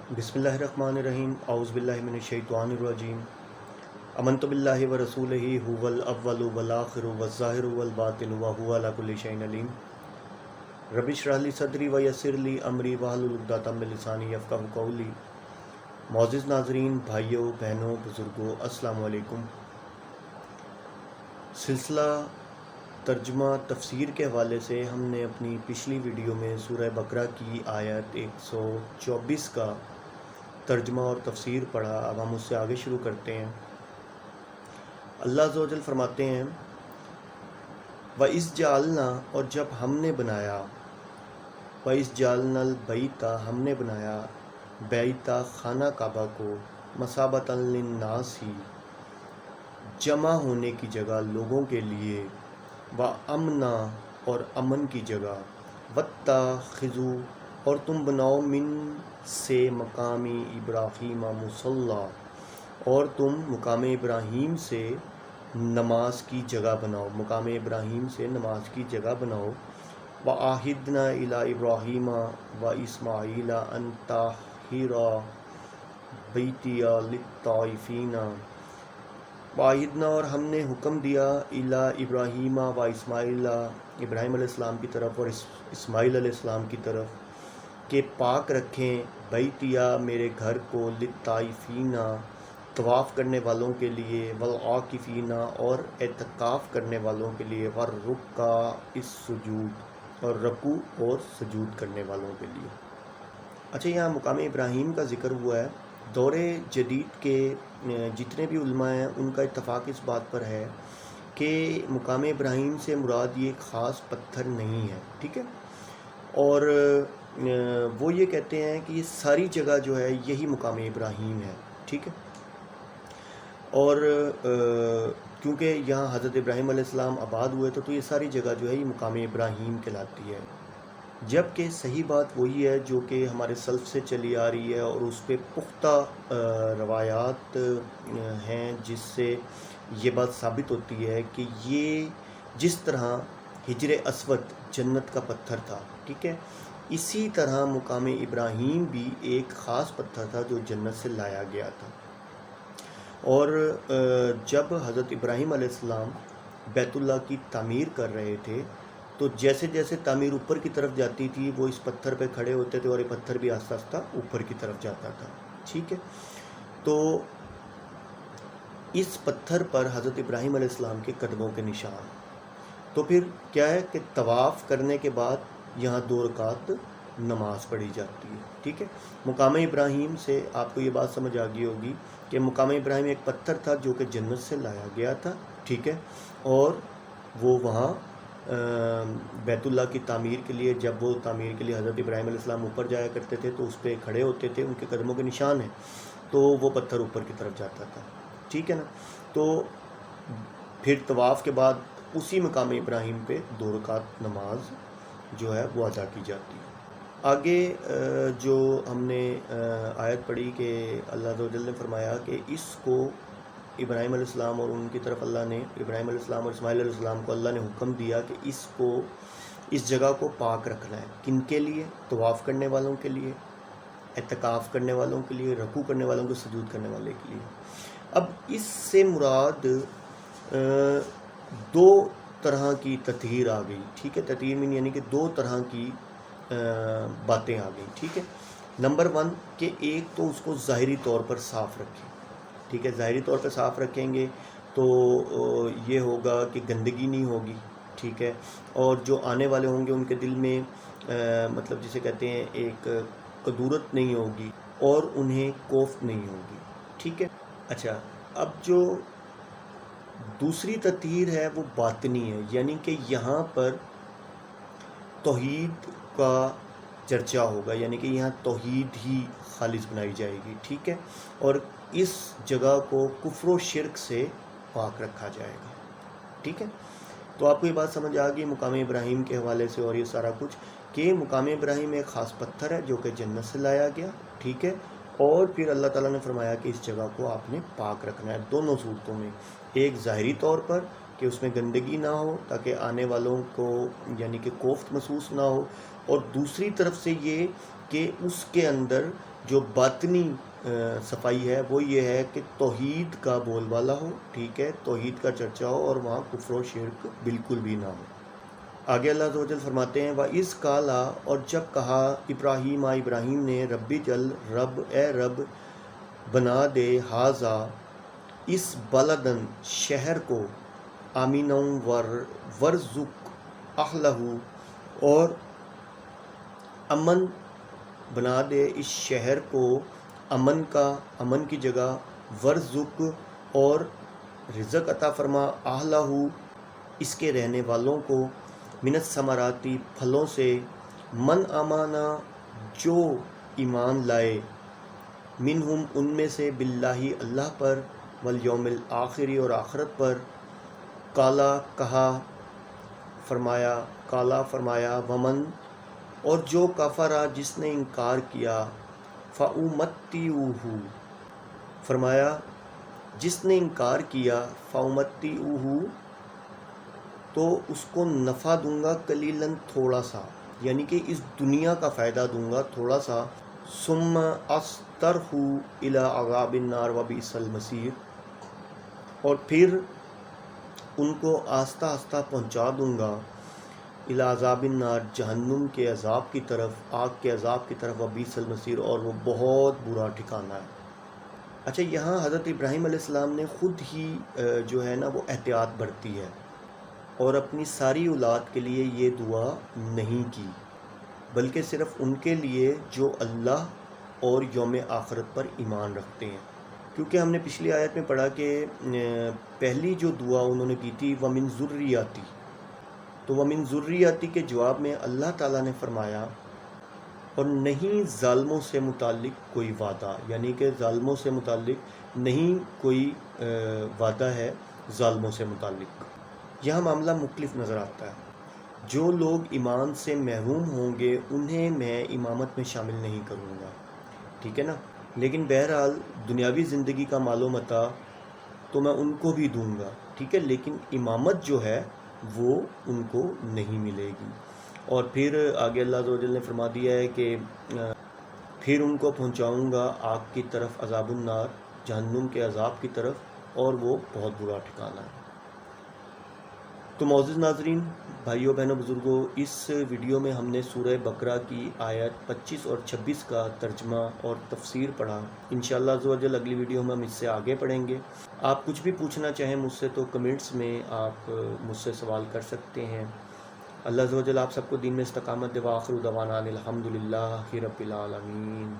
بسم اللہ الرحمن الرحیم اعوذ باللہ من الشیطان الرجیم آمنت باللہ ورسولہ هو الاول والآخر والظاہر والباطن وهو علی کل شیء علیم رب اشرح لی صدری ویسر لی امری واحلل عقدۃ من لسانی یفقہوا قولی۔ معزز ناظرین، بھائیوں، بہنوں، بزرگوں، السلام علیکم۔ سلسلہ ترجمہ تفسیر کے حوالے سے ہم نے اپنی پچھلی ویڈیو میں سورہ بقرہ کی آیت 124 کا ترجمہ اور تفسیر پڑھا۔ اب ہم اس سے آگے شروع کرتے ہیں۔ اللہ عز و جل فرماتے ہیں وَإِذْ جَعَلْنَا، اور جب ہم نے بنایا، وَإِذْ جَعَلْنَا الْبَيْتَ، ہم نے بنایا بیتہ خانہ کعبہ کو، مَثَابَةً لِلنَّاسِ، جمع ہونے کی جگہ لوگوں کے لیے، وَأَمْنًا، اور امن کی جگہ، وَاتَّخِذُوا، اور تم بناؤ من سے مقام ابراہیم مصلی، اور تم مقام ابراہیم سے نماز کی جگہ بناؤ، مقام ابراہیم سے نماز کی جگہ بناؤ۔ وَعَهِدْنَا إِلَىٰ إِبْرَاهِيمَ وَإِسْمَاعِيلَ أَن طَهِّرَا بَيْتِیَ لِلطَّائِفِینَ۔ وَعَهِدْنَا، اور ہم نے حکم دیا، إِلَىٰ إِبْرَاهِيمَ وَإِسْمَاعِيلَ، ابراہیم علیہ السلام کی طرف اور اسماعیل علیہ السلام کی طرف، کہ پاک رکھیں بیتیا، میرے گھر کو، للطائفین، طواف کرنے والوں کے لیے، والعاکفین، اور اعتکاف کرنے والوں کے لیے، والرکع السجود، اور رکوع اور سجود کرنے والوں کے لیے۔ اچھا، یہاں مقام ابراہیم کا ذکر ہوا ہے۔ دور جدید کے جتنے بھی علماء ہیں ان کا اتفاق اس بات پر ہے کہ مقام ابراہیم سے مراد یہ ایک خاص پتھر نہیں ہے، ٹھیک ہے، اور وہ یہ کہتے ہیں کہ یہ ساری جگہ جو ہے یہی مقام ابراہیم ہے، ٹھیک ہے، اور کیونکہ یہاں حضرت ابراہیم علیہ السلام آباد ہوئے تو یہ ساری جگہ جو ہے یہ مقام ابراہیم کہلاتی ہے، جبکہ صحیح بات وہی ہے جو کہ ہمارے سلف سے چلی آ رہی ہے، اور اس پہ پختہ روایات ہیں جس سے یہ بات ثابت ہوتی ہے کہ یہ جس طرح حجر اسود جنت کا پتھر تھا، ٹھیک ہے، اسی طرح مقام ابراہیم بھی ایک خاص پتھر تھا جو جنت سے لایا گیا تھا۔ اور جب حضرت ابراہیم علیہ السلام بیت اللہ کی تعمیر کر رہے تھے تو جیسے جیسے تعمیر اوپر کی طرف جاتی تھی وہ اس پتھر پہ کھڑے ہوتے تھے اور یہ پتھر بھی آہستہ آہستہ اوپر کی طرف جاتا تھا، ٹھیک ہے، تو اس پتھر پر حضرت ابراہیم علیہ السلام کے قدموں کے نشان۔ تو پھر کیا ہے کہ طواف کرنے کے بعد یہاں 2 رکعت نماز پڑھی جاتی ہے، ٹھیک ہے۔ مقام ابراہیم سے آپ کو یہ بات سمجھ آ گئی ہوگی کہ مقام ابراہیم ایک پتھر تھا جو کہ جنت سے لایا گیا تھا، ٹھیک ہے، اور وہ وہاں بیت اللہ کی تعمیر کے لیے، جب وہ تعمیر کے لیے حضرت ابراہیم علیہ السلام اوپر جایا کرتے تھے تو اس پہ کھڑے ہوتے تھے، ان کے قدموں کے نشان ہیں، تو وہ پتھر اوپر کی طرف جاتا تھا، ٹھیک ہے نا۔ تو پھر طواف کے بعد اسی مقام ابراہیم پہ 2 رکعت نماز جو ہے وہ ادا کی جاتی ہے۔ آگے جو ہم نے آیت پڑھی کہ اللہ عز و جل نے فرمایا کہ اس کو ابراہیم علیہ السلام اور ان کی طرف اللہ نے، ابراہیم علیہ السلام اور اسماعیل علیہ السلام کو اللہ نے حکم دیا کہ اس جگہ کو پاک رکھنا ہے، کن کے لیے؟ طواف کرنے والوں کے لیے، اعتکاف کرنے والوں کے لیے، رکوع کرنے والوں کو، سجود کرنے والے کے لیے۔ اب اس سے مراد 2 طرح کی تطہیر آ گئی، ٹھیک ہے، تطہیر میں یعنی کہ 2 طرح کی باتیں آ گئی، ٹھیک ہے۔ نمبر 1 کہ ایک تو اس کو ظاہری طور پر صاف رکھیں، ٹھیک ہے، ظاہری طور پہ صاف رکھیں گے تو یہ ہوگا کہ گندگی نہیں ہوگی، ٹھیک ہے، اور جو آنے والے ہوں گے ان کے دل میں مطلب جسے کہتے ہیں ایک کدورت نہیں ہوگی اور انہیں کوفت نہیں ہوگی، ٹھیک ہے۔ اچھا، اب جو دوسری تطہیر ہے وہ باطنی ہے، یعنی کہ یہاں پر توحید کا چرچا ہوگا، یعنی کہ یہاں توحید ہی خالص بنائی جائے گی، ٹھیک ہے، اور اس جگہ کو کفر و شرک سے پاک رکھا جائے گا، ٹھیک ہے۔ تو آپ کو یہ بات سمجھ آ گئی مقام ابراہیم کے حوالے سے اور یہ سارا کچھ، کہ مقام ابراہیم ایک خاص پتھر ہے جو کہ جنت سے لایا گیا، ٹھیک ہے، اور پھر اللہ تعالیٰ نے فرمایا کہ اس جگہ کو آپ نے پاک رکھنا ہے دونوں صورتوں میں، ایک ظاہری طور پر کہ اس میں گندگی نہ ہو تاکہ آنے والوں کو یعنی کہ کوفت محسوس نہ ہو، اور دوسری طرف سے یہ کہ اس کے اندر جو باطنی صفائی ہے وہ یہ ہے کہ توحید کا بول بالا ہو، ٹھیک ہے، توحید کا چرچا ہو، اور وہاں کفر و شرک بالکل بھی نہ ہو۔ آگے اللہ عز و جل فرماتے ہیں وَإِذْ قَالَ، اور جب کہا ابراہیم نے، ربی جل، رب اے رب، بنا دے ہاذا، اس بلدن، شہر کو، آمیناً ورزق اہلہ، اور امن بنا دے اس شہر کو، امن کی جگہ، ورزق، اور رزق عطا فرما، اہلہ، اس کے رہنے والوں کو، من الثمراتی، پھلوں سے، من آمانا، جو ایمان لائے، منہم، ان میں سے، باللہ، اللہ پر، والیوم الآخری، اور آخرت پر، کہا فرمایا، ومن، اور جو کفرا، جس نے انکار کیا، فَأُمَتِّعُہُ، فرمایا جس نے انکار کیا، فَأُمَتِّعُہُ، تو اس کو نفع دوں گا، قلیلاً، تھوڑا سا، یعنی کہ اس دنیا کا فائدہ دوں گا تھوڑا سا، ثم اضطرہ الی عذاب النار وبئس المصیر، اور پھر ان کو آہستہ آہستہ پہنچا دوں گا، الی عذاب النار، جہنم کے عذاب کی طرف، آگ کے عذاب کی طرف، وبئس المصیر، اور وہ بہت برا ٹھکانہ ہے۔ اچھا، یہاں حضرت ابراہیم علیہ السلام نے خود ہی جو ہے نا وہ احتیاط برتی ہے، اور اپنی ساری اولاد کے لیے یہ دعا نہیں کی، بلکہ صرف ان کے لیے جو اللہ اور یوم آخرت پر ایمان رکھتے ہیں، کیونکہ ہم نے پچھلی آیت میں پڑھا کہ پہلی جو دعا انہوں نے کی تھی وَمِن ذُرِّيَّتِي، تو وَمِن ذُرِّيَّتِي کے جواب میں اللہ تعالیٰ نے فرمایا، اور نہیں ظالموں سے متعلق کوئی وعدہ، یعنی کہ ظالموں سے متعلق نہیں کوئی وعدہ ہے ظالموں سے متعلق۔ یہاں معاملہ مختلف نظر آتا ہے۔ جو لوگ ایمان سے محروم ہوں گے انہیں میں امامت میں شامل نہیں کروں گا، ٹھیک ہے نا، لیکن بہرحال دنیاوی زندگی کا مال و متاع تو میں ان کو بھی دوں گا، ٹھیک ہے، لیکن امامت جو ہے وہ ان کو نہیں ملے گی۔ اور پھر آگے اللہ عز و جل نے فرما دیا ہے کہ پھر ان کو پہنچاؤں گا آگ کی طرف، عذاب النار، جہنم کے عذاب کی طرف، اور وہ بہت برا ٹھکانہ ہے۔ تو معزز ناظرین، بھائیوں، بہنوں، بزرگوں، اس ویڈیو میں ہم نے سورہ بقرہ کی آیت 25 اور 26 کا ترجمہ اور تفسیر پڑھا۔ انشاءاللہ عز و جل اگلی ویڈیو میں ہم اس سے آگے پڑھیں گے۔ آپ کچھ بھی پوچھنا چاہیں مجھ سے تو کمنٹس میں آپ مجھ سے سوال کر سکتے ہیں۔ اللہ عز و جل آپ سب کو دین میں استقامت دے، وآخر دعوانا ان الحمدللہ رب العالمین۔